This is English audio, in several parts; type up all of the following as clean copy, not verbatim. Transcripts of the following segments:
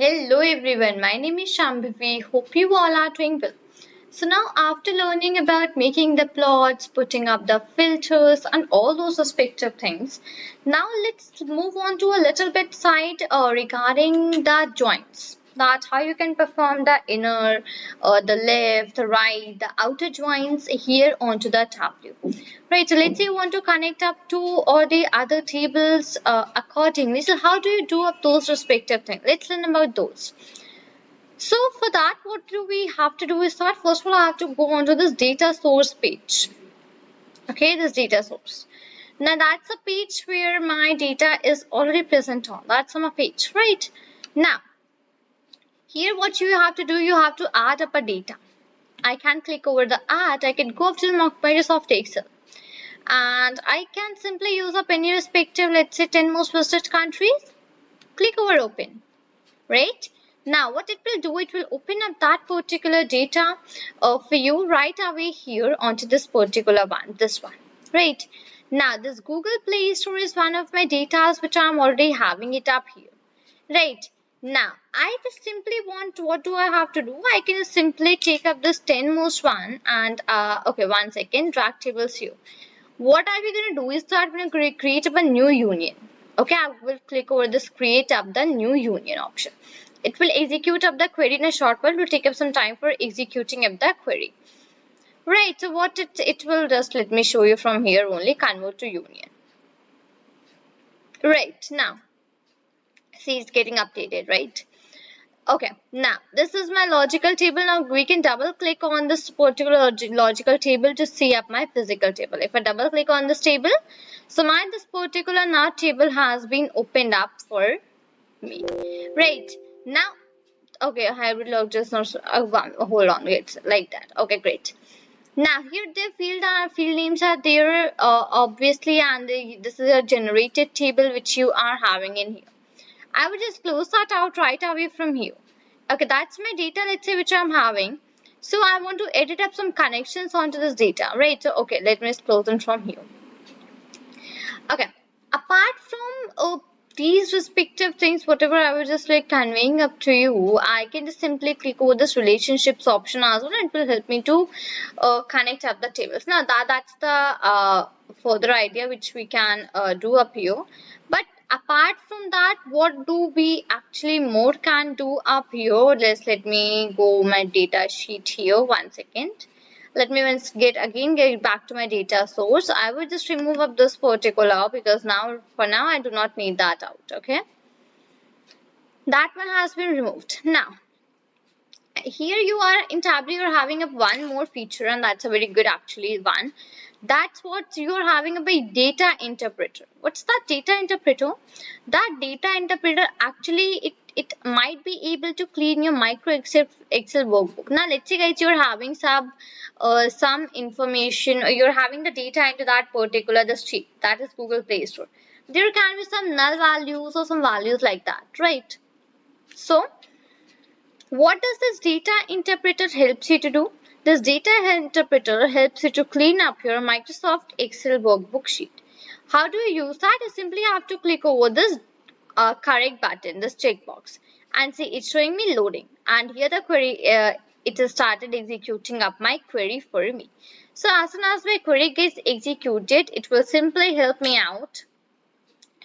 Hello everyone, my name is Shambhavi. Hope you all are doing well. So now after learning about making the plots, putting up the filters and all those respective things, now let's move on to a little bit side regarding the joints. That how you can perform the inner, the left, the right, the outer joints here onto the tableau. Right, so let's say you want to connect up to or the other tables accordingly. So how do you do up those respective things? Let's learn about those. So for that, what do we have to do is that first of all, I have to go onto this data source page. Okay, this data source. Now that's a page where my data is already present on. That's on my page, right? Now, here what you have to do, you have to add up a data. I can click over the add, I can go up to Microsoft Excel. And I can simply use up any respective, let's say 10 most visited countries. Click over open, right? Now what it will do, it will open up that particular data for you right away here onto this particular one, this one, right? Now this Google Play Store is one of my data which I'm already having it up here, right? Now I just simply want, what do I have to do? I can just simply take up this 10 most one and okay, one second, drag tables here. What are we going to do is that we're going to create up a new union. Okay, I will click over this create up the new union option. It will execute up the query in a short while. It will take up some time for executing up the query. Right, so what it will just, let me show you from here only, convert to union. Right, now, see it's getting updated, right? Okay, now this is my logical table. Now we can double click on this particular logical table to see up my physical table. If I double click on this table, so this particular now table has been opened up for me. Right, now, okay, hybrid log just not, hold on, it's like that. Okay, great. Now here the field names are there obviously, and this is a generated table which you are having in here. I would just close that out right away from here. Okay, that's my data, let's say, which I'm having. So I want to edit up some connections onto this data, right? So, okay, let me just close them from here. Okay, apart from these respective things, whatever I was just like conveying up to you, I can just simply click over this relationships option as well, and it will help me to connect up the tables. Now that's the further idea which we can do up here. But apart from that, what do we actually more can do up here? Let me go my data sheet here. One second. Let me once get back to my data source. I will just remove up this particular, because now for now I do not need that out. Okay, that one has been removed. Now here you are in Tableau, you're having up one more feature, and that's a very good actually one. That's what you're having a data interpreter. What's that data interpreter? That data interpreter actually it might be able to clean your micro Excel workbook. Now let's say guys, you're having some information, or you're having the data into that particular the sheet, that is Google Play Store. There can be some null values or some values like that, right? So what does this data interpreter helps you to do? This data interpreter helps you to clean up your Microsoft Excel workbook sheet. How do you use that? You simply have to click over this correct button, this checkbox, and see it's showing me loading. And here the query, it has started executing up my query for me. So as soon as my query gets executed, it will simply help me out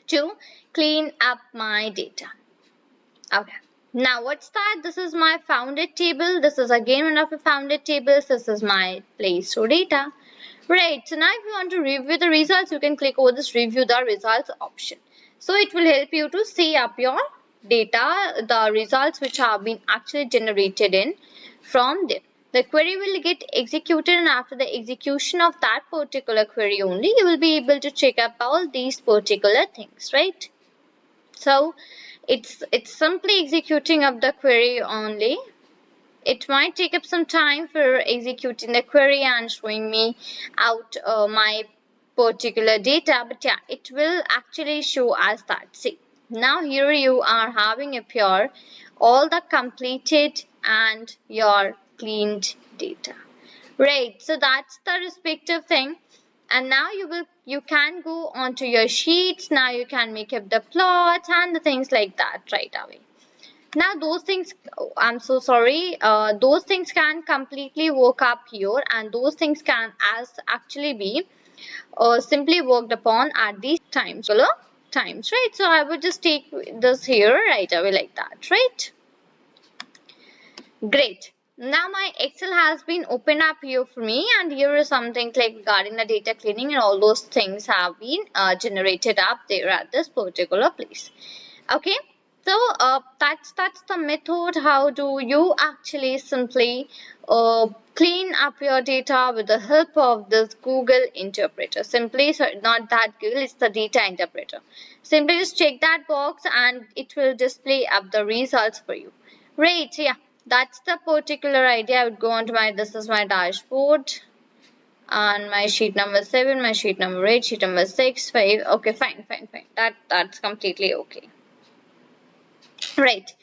to clean up my data. Okay. Now what's that? This is my founded table. This is again one of the founded tables. This is my Play Store data. Right. So now if you want to review the results, you can click over this review the results option. So it will help you to see up your data, the results which have been actually generated in from there. The query will get executed, and after the execution of that particular query only, you will be able to check up all these particular things, right? So it's simply executing up the query only. It might take up some time for executing the query and showing me out my particular data, but yeah, it will actually show us that. See, now here you are having up here all the completed and your cleaned data, right? So that's the respective thing. And now you can go onto your sheets. Now you can make up the plots and the things like that right away. Now those things, I'm so sorry, those things can completely work up here, and those things can as actually be simply worked upon at these times, right? So I would just take this here right away like that, right? Great. Now my Excel has been opened up here for me, and here is something like regarding the data cleaning, and all those things have been generated up there at this particular place. Okay, so that's the method. How do you actually simply clean up your data with the help of this Google interpreter? Simply, so not that Google, it's the data interpreter. Simply just check that box and it will display up the results for you. Right, yeah, that's the particular idea. I would go on to my, this is my dashboard, and my sheet number 7, my sheet number 8, sheet number 6, 5. Okay, fine. That's completely okay. Right.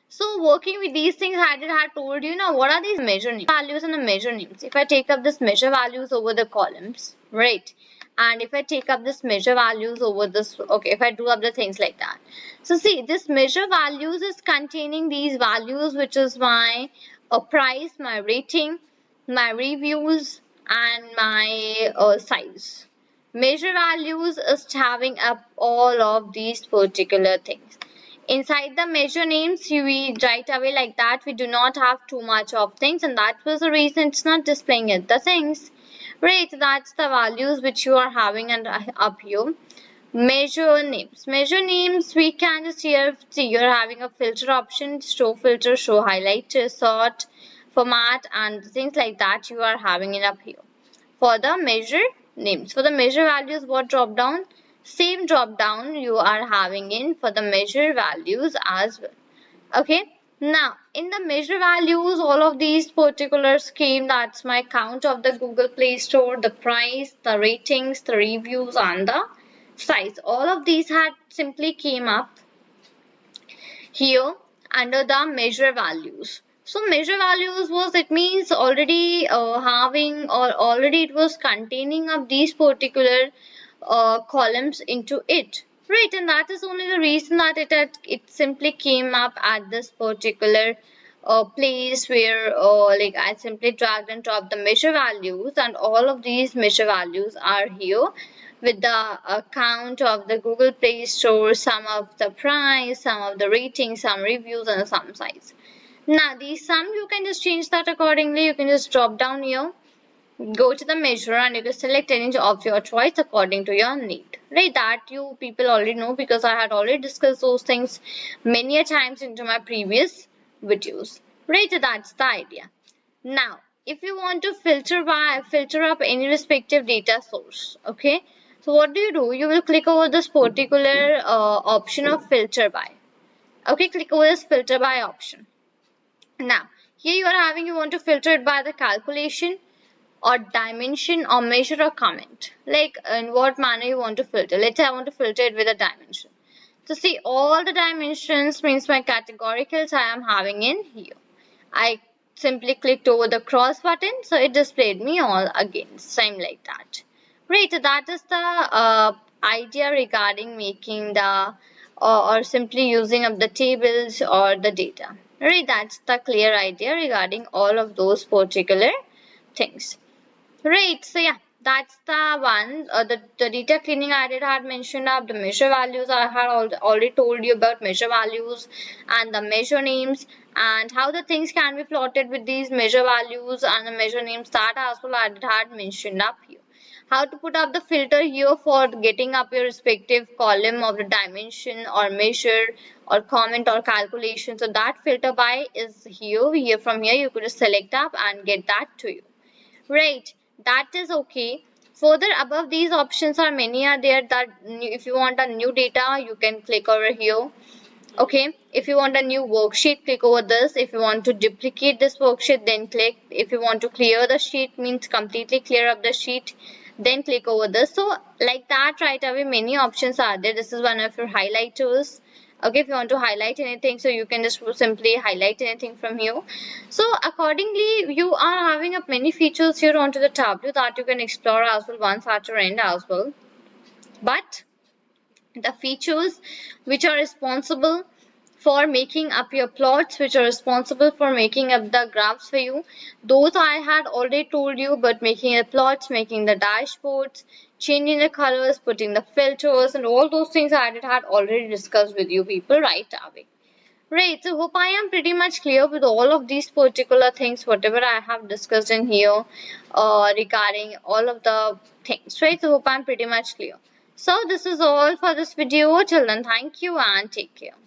So working with these things, I had told you now what are these measure names, values and the measure names. If I take up this measure values over the columns, right? And if I take up this measure values over this, okay, if I do up the things like that. So see, this measure values is containing these values, which is my price, my rating, my reviews, and my size. Measure values is having up all of these particular things. Inside the measure names, we right away like that, we do not have too much of things, and that was the reason it's not displaying it the things, right? That's the values which you are having and up here. Measure names we can just here see you're having a filter option, show filter, show highlight, sort, format, and things like that you are having it up here. For the measure names, for the measure values, what drop down? Same drop down you are having in for the measure values as well. Okay, now in the measure values, all of these particular scheme, that's my count of the Google Play Store, the price, the ratings, the reviews, and the size. All of these had simply came up here under the measure values. So measure values was, it means already having, or already it was containing of these particular columns into it, right? And that is only the reason that it simply came up at this particular place where like I simply dragged and dropped the measure values, and all of these measure values are here with the count of the Google Play Store, some of the price, some of the ratings, some reviews, and some size. Now these sum you can just change that accordingly. You can just drop down here, go to the measure, and you can select any of your choice according to your need, right? That you people already know, because I had already discussed those things many a times into my previous videos, right? That's the idea. Now if you want to filter up any respective data source, okay, so what do? You will click over this particular option of filter by. Okay, click over this filter by option. Now here you are having, you want to filter it by the calculation or dimension or measure or comment, like in what manner you want to filter. Let's say I want to filter it with a dimension. So see, all the dimensions means my categoricals I am having in here. I simply clicked over the cross button, so it displayed me all again, same like that. Right, so that is the idea regarding making the or simply using up the tables or the data. Right, that's the clear idea regarding all of those particular things. Right, so yeah, that's the one. The data cleaning I had mentioned up, the measure values I had already told you about measure values and the measure names, and how the things can be plotted with these measure values and the measure names, that as well I had mentioned up here. How to put up the filter here for getting up your respective column of the dimension or measure or comment or calculation. So that filter by is here. From here you could just select up and get that to you. Right, that is okay. Further above these options are many are there, that if you want a new data you can click over here. Okay, if you want a new worksheet, click over this. If you want to duplicate this worksheet, then click. If you want to clear the sheet, means completely clear up the sheet, then click over this. So like that right away many options are there. This is one of your highlighters. Okay, if you want to highlight anything, so you can just simply highlight anything from here. So accordingly you are having up many features here onto the Tableau that you can explore as well once at your end as well. But the features which are responsible for making up your plots, which are responsible for making up the graphs for you. Those I had already told you, but making the plots, making the dashboards, changing the colors, putting the filters, and all those things I had already discussed with you people right away. Right, so hope I am pretty much clear with all of these particular things, whatever I have discussed in here regarding all of the things, right? So hope I'm pretty much clear. So this is all for this video. Till then, thank you and take care.